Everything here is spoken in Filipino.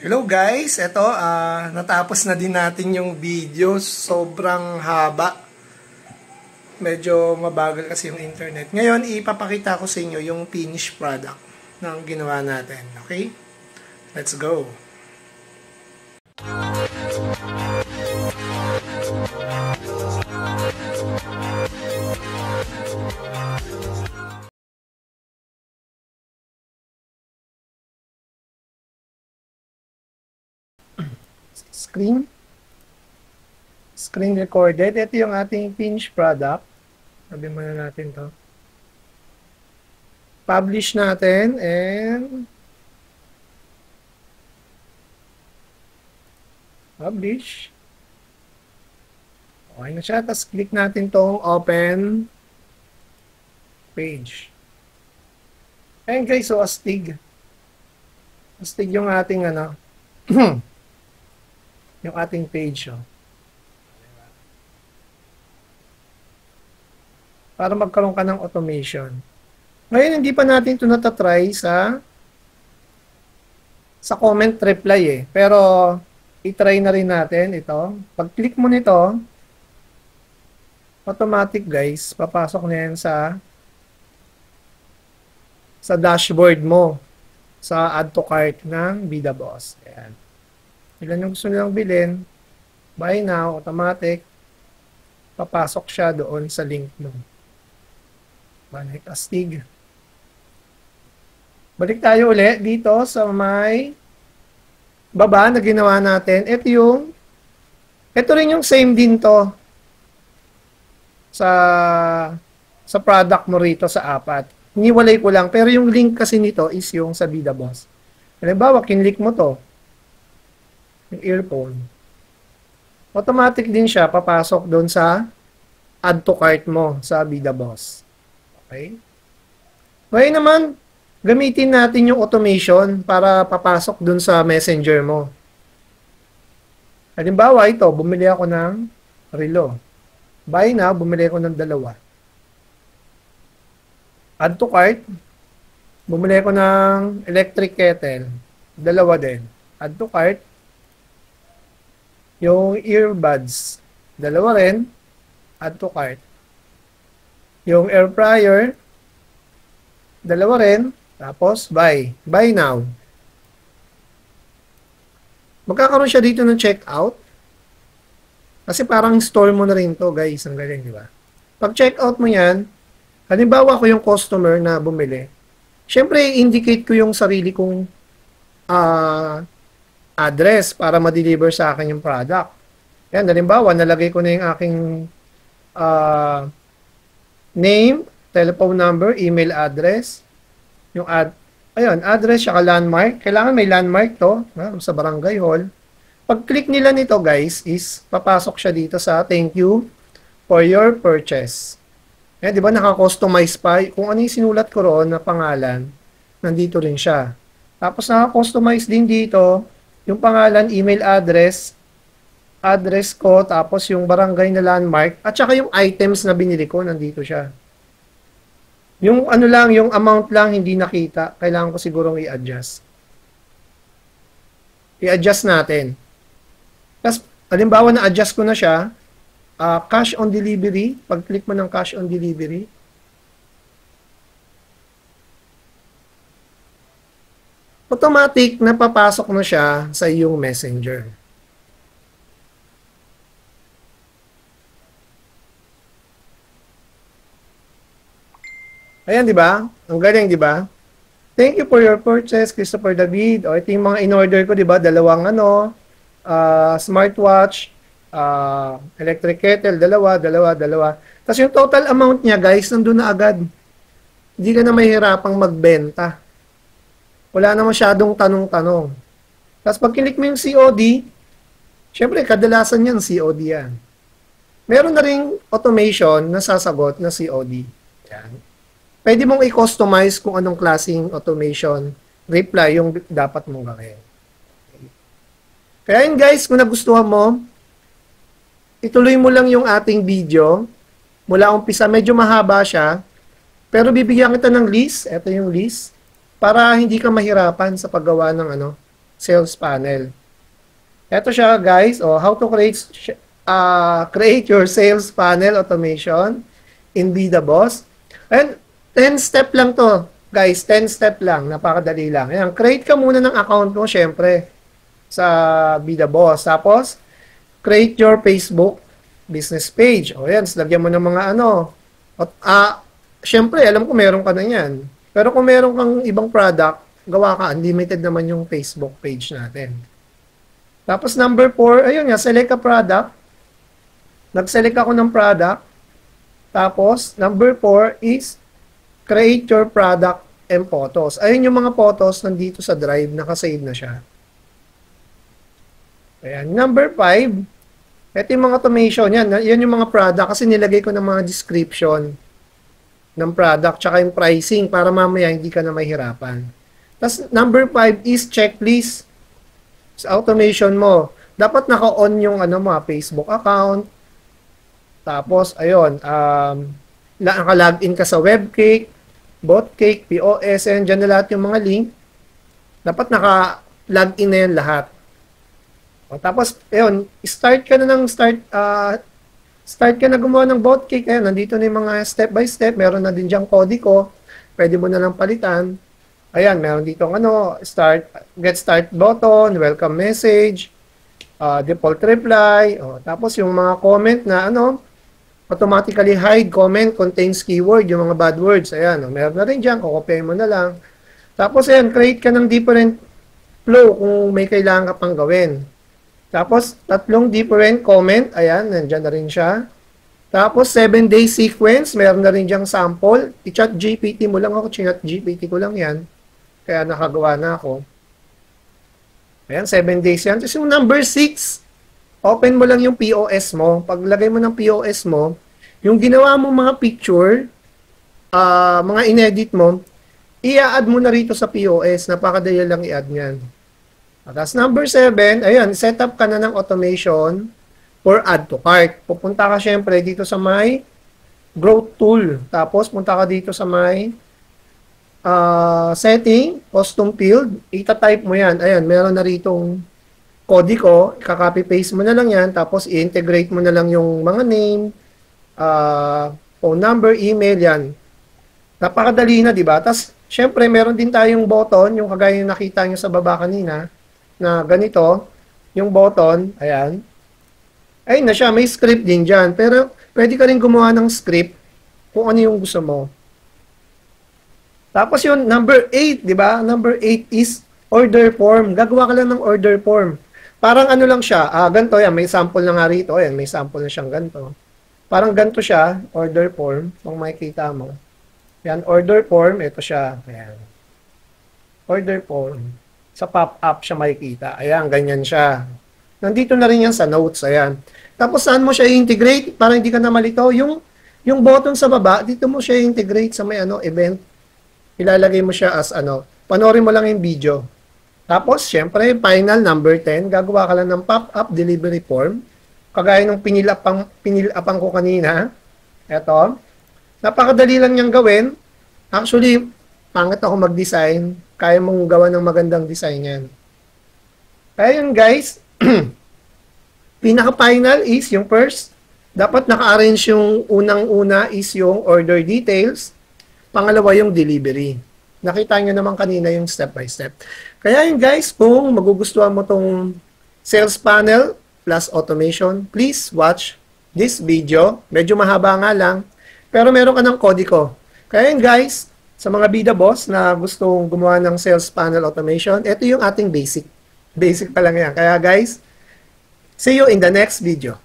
Hello guys, eto natapos na din natin yung video. Sobrang haba. Medyo mabagal kasi yung internet. Ngayon, ipapakita ko sa inyo yung finished product ng ginawa natin. Okay? Let's go! Screen recorded. Ito yung ating finished product. Sabi muna natin to. Publish natin and publish. Okay na siya. Tapos click natin tong open page. Ayan guys, so astig. Astig yung ating yung ating page. Oh. Para magkaroon ka ng automation. Ngayon, hindi pa natin ito natatry sa comment reply eh. Pero, itry na rin natin ito. Pag-click mo nito, automatic guys, papasok na yan sa dashboard mo. Sa add to cart ng Bida Boss. Ayan. Ilan yung gusto nilang bilhin, buy now, automatic, papasok siya doon sa link mo. Balik astig. Balik tayo ulit dito sa may baba na ginawa natin. Ito rin yung same din to sa product mo rito sa apat. Iniwalay ko lang, pero yung link kasi nito is yung sa Bida Boss. Halimbawa, kinlik mo to, yung earphone. Automatic din siya papasok doon sa add to cart mo sa Bida Boss. Okay? Ngayon naman, gamitin natin yung automation para papasok doon sa messenger mo. Halimbawa, ito, bumili ako ng relo. Buy na, bumili ako ng 2. Add to cart, bumili ako ng electric kettle. 2 din. Add to cart, yung earbuds, 2 rin, add to cart. Yung air fryer, 2 rin, tapos buy. Buy now. Magkakaroon siya dito ng checkout. Kasi parang store mo na rin to guys. Ang galing, di ba? Pag checkout mo yan, halimbawa ko yung customer na bumili. Siyempre, indicate ko yung sarili kong address para ma-deliver sa akin yung product. Yan, halimbawa, nalagay ko na yung aking name, telephone number, email address, yung address, saka landmark. Kailangan may landmark to, sa barangay hall. Pag-click nila nito, guys, is papasok siya dito sa thank you for your purchase. Di ba naka-customize pa? Kung ano yung sinulat ko roon na pangalan, nandito rin siya. Tapos naka-customize din dito yung pangalan, email address ko, tapos yung barangay na landmark, at saka yung items na binili ko, nandito siya. Yung yung amount lang hindi nakita, kailangan ko sigurong i-adjust. I-adjust natin. Tapos, halimbawa na-adjust ko na siya, cash on delivery, pag-click mo ng cash on delivery, automatic na papasok na siya sa iyong messenger. Ayan, di ba? Ang galing, di ba? Thank you for your purchase, Christopher David. O, ito yung mga in-order ko, di ba? 2 smartwatch, electric kettle, 2. Tapos yung total amount niya, guys, nandun na agad. Hindi ka na mahirapang magbenta. Wala na masyadong tanong-tanong. Tapos pag kilik mo yung COD, syempre, kadalasan yan, COD yan. Meron na ring automation na sasagot na COD. Yan. Pwede mong i-customize kung anong klaseng automation reply yung dapat mong gawin. Kaya yun guys, kung nagustuhan mo, ituloy mo lang yung ating video. Mula umpisa, medyo mahaba siya. Pero bibigyan kita ng list. Ito yung list. Para hindi ka mahirapan sa paggawa ng sales panel. Ito siya guys, how to create your sales panel automation in Be The Boss. And 10 step lang to, guys, 10 step lang, napakadali lang. Ayan, create ka muna ng account mo, syempre, sa Be The Boss. Tapos, create your Facebook business page. O yan, lagyan mo ng mga syempre, alam ko meron ka na yan. Pero kung meron kang ibang product, gawa ka, unlimited naman yung Facebook page natin. Tapos number 4, ayun nga, select a product. Nag-select ako ng product. Tapos, number 4 is create your product and photos. Ayun yung mga photos nandito sa Drive, nakasave na siya. Ayan. Number 5, ito yung mga automation. Yan yung mga product kasi nilagay ko ng mga description ng product tsaka yung pricing para mamaya hindi ka na mahirapan. Tapos, number 5 is checklist. Sa automation mo, dapat naka-on yung Facebook account. Tapos, ayun, naka-login ka sa Webcake, Botcake, POS, and dyan na lahat yung mga link. Dapat naka-login na yan lahat. Tapos, ayun, start ka na gumawa ng Botcake. Ayun, nandito na yung mga step by step. Meron na din diyang Codico. Pwede mo na lang palitan. Ayan, meron dito get start button, welcome message, default reply, tapos yung mga comment na automatically hide comment contains keyword, yung mga bad words. Ayan, meron na rin dyan, kukopyahin mo na lang. Tapos ayan, create ka ng different flow kung may kailangan ka pang gawin. Tapos, 3 different comment, ayan, nandyan na rin siya. Tapos, 7-day sequence, meron na rin diyang sample. I-chat GPT mo lang ako, chat GPT ko lang yan. Kaya nakagawa na ako. Ayan, 7 days yan. Tapos yung number 6, open mo lang yung POS mo. Paglagay mo ng POS mo, yung ginawa mo mga picture, mga inedit mo, i-add mo na rito sa POS. Napakadali lang i-add yan. Tapos number 7, ayan, set up ka na ng automation for add to cart. Pupunta ka syempre dito sa my growth tool. Tapos punta ka dito sa my setting, custom field, ita-type mo yan. Ayan, meron na ritong Codico, kaka-copy-paste mo na lang yan, tapos i-integrate mo na lang yung mga name, phone number, email, yan. Napakadali na, di ba? Tapos, syempre, meron din tayong button, yung kagaya yung nakita nyo sa baba kanina, na ganito, yung button, ayan. Ayun na siya, may script din dyan. Pero, pwede ka rin gumawa ng script kung ano yung gusto mo. Tapos yun, number 8, di ba? Number 8 is order form. Gagawa ka lang ng order form. Parang ano lang siya, ganito yan, may sample na nga rito. Ayan, may sample na siyang ganito. Parang ganito siya, order form, kung makikita mo. Yan, order form, ito siya. Ayan. Order form. Sa pop-up siya makikita. Ayan, ganyan siya. Nandito na rin yan sa notes, ayan. Tapos saan mo siya i-integrate para hindi ka na malito? Yung button sa baba, dito mo siya i-integrate sa may event. Ilalagay mo siya as panoorin mo lang yung video. Tapos, syempre, final number 10, gagawa ka lang ng pop-up delivery form. Kagaya ng pinilapang ko kanina. Eto. Napakadali lang niyang gawin. Actually, pangit ako mag-design. Kaya mong gawa ng magandang design yan. Kaya yun, guys. Pinaka-final is yung first. Dapat naka-arrange yung unang-una is yung order details. Pangalawa yung delivery. Nakita nyo naman kanina yung step by step. Kaya yun guys, kung magugustuhan mo tong sales panel plus automation, please watch this video. Medyo mahaba nga lang, pero meron ka ng Codico. Kaya yun guys, sa mga bida boss na gustong gumawa ng sales panel automation, ito yung ating basic. Basic pa lang yan. Kaya guys, see you in the next video.